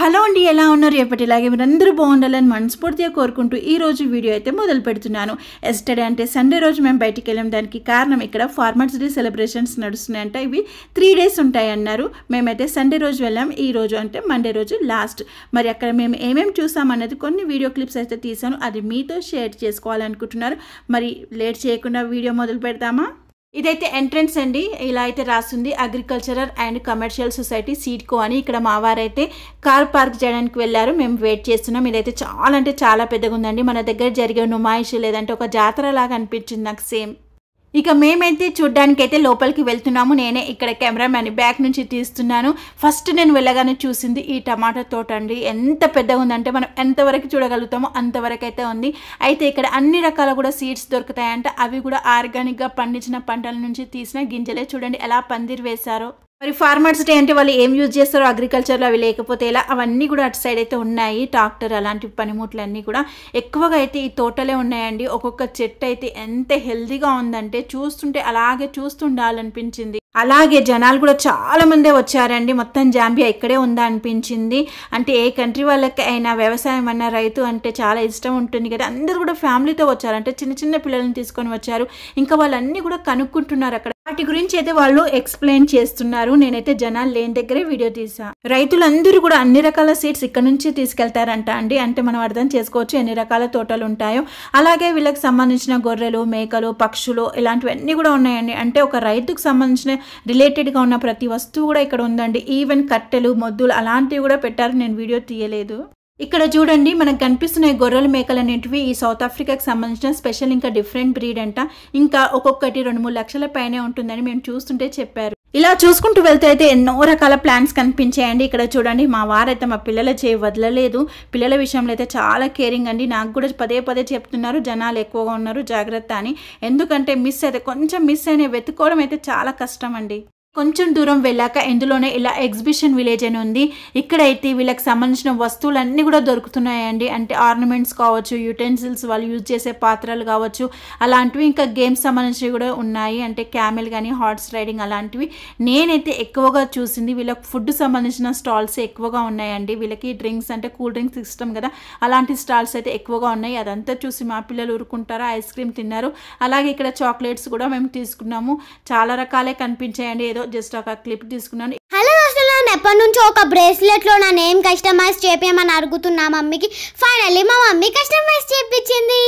Hello అండి, ఎలా ఉన్నారు? ఎప్పటిలాగే మీరందరూ బాగుండాలని మనస్ఫూర్తిగా కోరుకుంటూ ఈ రోజు వీడియో అయితే మొదలు పెడుతున్నాను. ఎస్టర్డే అంటే సండే రోజు మేము బయటికి వెళ్ళాం. దానికి కారణం ఇక్కడ ఫార్మర్స్ డే సెలబ్రేషన్స్ నడుస్తున్నాయంట. ఇవి 3 days ఉంటాయి అన్నారు. మేమైతే సండే రోజు వెళ్ళాం. ఈ రోజు అంటే మండే రోజు లాస్ట్. మరి అక్కడ మేము ఏమేమి చూసామన్నది కొన్ని వీడియో క్లిప్స్ అయితే తీసాను. అది మీతో షేర్ చేసుకోవాలనుకుంటున్నారు. మరి లేట్ చేయకుండా వీడియో మొదలు పెడతామా? ఇదైతే ఎంట్రన్స్ అండి. ఇలా అయితే రాస్తుంది అగ్రికల్చరల్ అండ్ కమర్షియల్ సొసైటీ సీడ్కో అని. ఇక్కడ మా వారైతే కార్ పార్క్ చేయడానికి వెళ్ళారు. మేము వెయిట్ చేస్తున్నాం. ఇదైతే చాలా అంటే చాలా పెద్దగా ఉందండి. మన దగ్గర జరిగే నుమాయిష్ లేదంటే ఒక జాతర లాగా అనిపించింది నాకు సేమ్. ఇక మేమైతే చూడ్డానికి అయితే లోపలికి వెళ్తున్నాము. నేనే ఇక్కడ కెమెరామ్యాన్ బ్యాక్ నుంచి తీస్తున్నాను. ఫస్ట్ నేను వెళ్ళగానే చూసింది ఈ టమాటా తోట అండి. ఎంత పెద్దగా ఉందంటే మనం ఎంతవరకు చూడగలుగుతామో అంతవరకు అయితే ఉంది. అయితే ఇక్కడ అన్ని రకాల కూడా సీడ్స్ దొరుకుతాయంట. అవి కూడా ఆర్గానిక్గా పండించిన పంటల నుంచి తీసిన గింజలే. చూడండి ఎలా పందిరి వేశారో. మరి ఫార్మర్స్ డే అంటే వాళ్ళు ఏం యూజ్ చేస్తారో అగ్రికల్చర్లో అవి లేకపోతే ఎలా, అవన్నీ కూడా అటు సైడ్ అయితే ఉన్నాయి. ట్రాక్టర్ అలాంటి పనిముట్లు అన్నీ కూడా ఎక్కువగా అయితే ఈ తోటలే ఉన్నాయండి. ఒక్కొక్క చెట్టు అయితే ఎంత హెల్దీగా ఉందంటే చూస్తుంటే అలాగే చూస్తుండాలనిపించింది. అలాగే జనాలు కూడా చాలా మందే వచ్చారండి. మొత్తం జాంబియా ఇక్కడే ఉందా అనిపించింది. అంటే ఏ కంట్రీ వాళ్ళకి అయినా వ్యవసాయం అన్న రైతు అంటే చాలా ఇష్టం ఉంటుంది కదా. అందరూ కూడా ఫ్యామిలీతో వచ్చారు. అంటే చిన్న చిన్న పిల్లల్ని తీసుకొని వచ్చారు. ఇంకా వాళ్ళన్నీ కూడా కనుక్కుంటున్నారు అక్కడ. వాటి గురించి అయితే వాళ్ళు ఎక్స్ప్లెయిన్ చేస్తున్నారు. నేనైతే జనాలు లేని దగ్గరే వీడియో తీసా. రైతులందరూ కూడా అన్ని రకాల సీడ్స్ ఇక్కడ నుంచి తీసుకెళ్తారంట అండి. అంటే మనం అర్థం చేసుకోవచ్చు ఎన్ని రకాల తోటలు ఉంటాయో. అలాగే వీళ్ళకి సంబంధించిన గొర్రెలు, మేకలు, పక్షులు ఇలాంటివన్నీ కూడా ఉన్నాయండి. అంటే ఒక రైతుకు సంబంధించిన రిలేటెడ్గా ఉన్న ప్రతి వస్తువు కూడా ఇక్కడ ఉందండి. ఈవెన్ కట్టెలు, మొద్దులు అలాంటివి కూడా పెట్టారు. నేను వీడియో తీయలేదు. ఇక్కడ చూడండి మనకు కనిపిస్తున్న గొర్రెలు, మేకలు అనేటివి ఈ సౌత్ ఆఫ్రికాకి సంబంధించిన స్పెషల్ ఇంకా డిఫరెంట్ బ్రీడ్ అంట. ఇంకా ఒక్కొక్కటి 2-3 లక్షల పైనే ఉంటుందని మేము చూస్తుంటే చెప్పారు. ఇలా చూసుకుంటూ వెళ్తే అయితే ఎన్నో రకాల ప్లాన్స్ కనిపించాయండి. ఇక్కడ చూడండి మా వారైతే మా పిల్లల చేయి వదలలేదు. పిల్లల విషయంలో అయితే చాలా కేరింగ్ అండి. నాకు కూడా పదే పదే చెప్తున్నారు జనాలు ఎక్కువగా ఉన్నారు జాగ్రత్త అని. ఎందుకంటే కొంచెం మిస్ అయిన వెతుక్కోవడం అయితే చాలా కష్టం అండి. కొంచెం దూరం వెళ్ళాక ఇందులోనే ఇలా ఎగ్జిబిషన్ విలేజ్ అని ఉంది. ఇక్కడైతే వీళ్ళకి సంబంధించిన వస్తువులన్నీ కూడా దొరుకుతున్నాయండి. అంటే ఆర్నమెంట్స్ కావచ్చు, యూటెన్సిల్స్, వాళ్ళు యూజ్ చేసే పాత్రలు కావచ్చు, అలాంటివి. ఇంకా గేమ్స్ సంబంధించినవి కూడా ఉన్నాయి. అంటే క్యామెల్ కానీ హార్స్ రైడింగ్ అలాంటివి. నేనైతే ఎక్కువగా చూసింది వీళ్ళకి ఫుడ్ సంబంధించిన స్టాల్స్ ఎక్కువగా ఉన్నాయండి. వీళ్ళకి డ్రింక్స్ అంటే కూల్ డ్రింక్స్ ఇష్టం కదా, అలాంటి స్టాల్స్ అయితే ఎక్కువగా ఉన్నాయి. అదంతా చూసి మా పిల్లలు ఊరుకుంటారా, ఐస్ క్రీమ్ తిన్నారు. అలాగే ఇక్కడ చాక్లెట్స్ కూడా మేము తీసుకున్నాము. చాలా రకాలే కనిపించాయండి. ఏదో జస్ట్ ఒక క్లిప్ తీసుకున్నాను. హలో దోస్తులు, నేను ఎప్పటి నుంచో ఒక బ్రేస్లెట్ లో నా నేమ్ కస్టమైజ్ చేపించమని అడుగుతున్నా మమ్మీకి. ఫైనల్లీ మా మమ్మీ కస్టమైజ్ చేపించింది.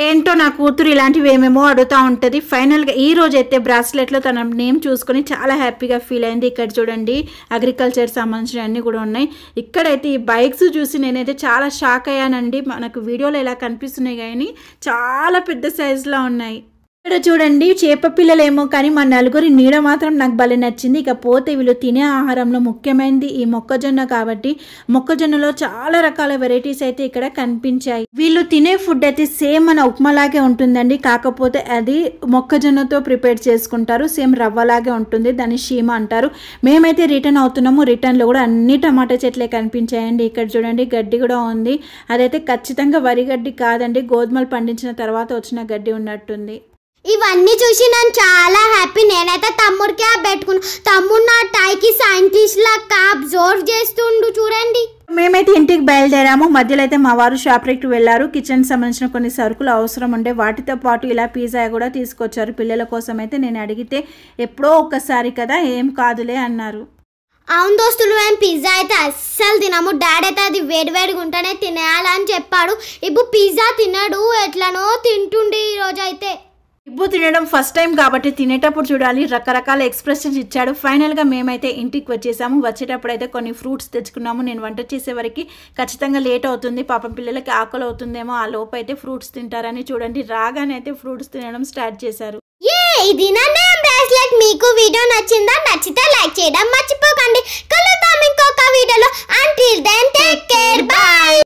ఏంటో నా కూతురు ఇలాంటివి ఏమేమో అడుగుతూ ఉంటుంది. ఫైనల్గా ఈ రోజు అయితే బ్రాస్లెట్లో తన నేమ్ చూసుకొని చాలా హ్యాపీగా ఫీల్ అయింది. ఇక్కడ చూడండి అగ్రికల్చర్ సంబంధించిన అన్నీ కూడా ఉన్నాయి. ఇక్కడైతే ఈ బైక్స్ చూసి నేనైతే చాలా షాక్ అయ్యానండి. మనకు వీడియోలో ఇలా కనిపిస్తున్నాయి కానీ చాలా పెద్ద సైజులో ఉన్నాయి. ఇక్కడ చూడండి చేప పిల్లలేమో కానీ మా నలుగురి నీడ మాత్రం నాకు భలే నచ్చింది. ఇకపోతే వీళ్ళు తినే ఆహారంలో ముఖ్యమైనది ఈ మొక్కజొన్న కాబట్టి మొక్కజొన్నలో చాలా రకాల వెరైటీస్ అయితే ఇక్కడ కనిపించాయి. వీళ్ళు తినే ఫుడ్ అయితే సేమ్ మన ఉప్మాలాగే ఉంటుందండి. కాకపోతే అది మొక్కజొన్నతో ప్రిపేర్ చేసుకుంటారు. సేమ్ రవ్వలాగే ఉంటుంది. దాన్ని షీమా అంటారు. మేమైతే రిటర్న్ అవుతున్నాము. రిటర్న్లో కూడా అన్ని టమాటా చెట్లే కనిపించాయండి. ఇక్కడ చూడండి గడ్డి కూడా ఉంది. అదైతే ఖచ్చితంగా వరి గడ్డి కాదండి, గోధుమలు పండించిన తర్వాత వచ్చిన గడ్డి ఉన్నట్టుంది. ఇవన్నీ చూసి నేను చాలా హ్యాపీ. నేనైతే తమ్ముడు క్యాబ్ పెట్టుకున్నా. తమ్ముడు నా టైకి సైంటిస్ట్ లా అబ్జర్వ్ చేస్తుండు చూడండి. మేమైతే ఇంటికి బయలుదేరాము. మధ్యలో అయితే మా వారు షాప్కి వెళ్ళారు. కిచెన్ సంబంధించిన కొన్ని సరుకులు అవసరం ఉండే, వాటితో పాటు ఇలా పిజ్జా కూడా తీసుకొచ్చారు పిల్లల కోసం. అయితే నేను అడిగితే ఎప్పుడో ఒక్కసారి కదా ఏం కాదులే అన్నారు. అవును దోస్తులు, మేము పిజ్జా అయితే అస్సలు తినము. డాడీ అయితే అది వేడివేడిగా ఉంటేనే తినేయాలని చెప్పాడు. ఇప్పుడు పిజ్జా తినడు, ఎట్లనో తింటుండే ఈరోజు అయితే. ఇబ్బు తినడం ఫస్ట్ టైం కాబట్టి తినేటప్పుడు చూడాలి, రకరకాల ఎక్స్ప్రెషన్స్ ఇచ్చాడు. ఫైనల్గా మేమైతే ఇంటికి వచ్చేసాము. వచ్చేటప్పుడు అయితే కొన్ని ఫ్రూట్స్ తెచ్చుకున్నాము. నేను వంట చేసే వరకు ఖచ్చితంగా లేట్ అవుతుంది. పాపం పిల్లలకి ఆకలి అవుతుందేమో, ఆ లోపు అయితే ఫ్రూట్స్ తింటారని చూడండి రాగానే అయితే ఫ్రూట్స్ తినడం స్టార్ట్ చేశారు. ఇది నా నేమ్ బ్రాస్లెట్. మీకు వీడియో నచ్చిందా? నచ్చితే లైక్ చేయడం మర్చిపోకండి. కలుద్దాం ఇంకొక వీడియోలో. Until then take care, by.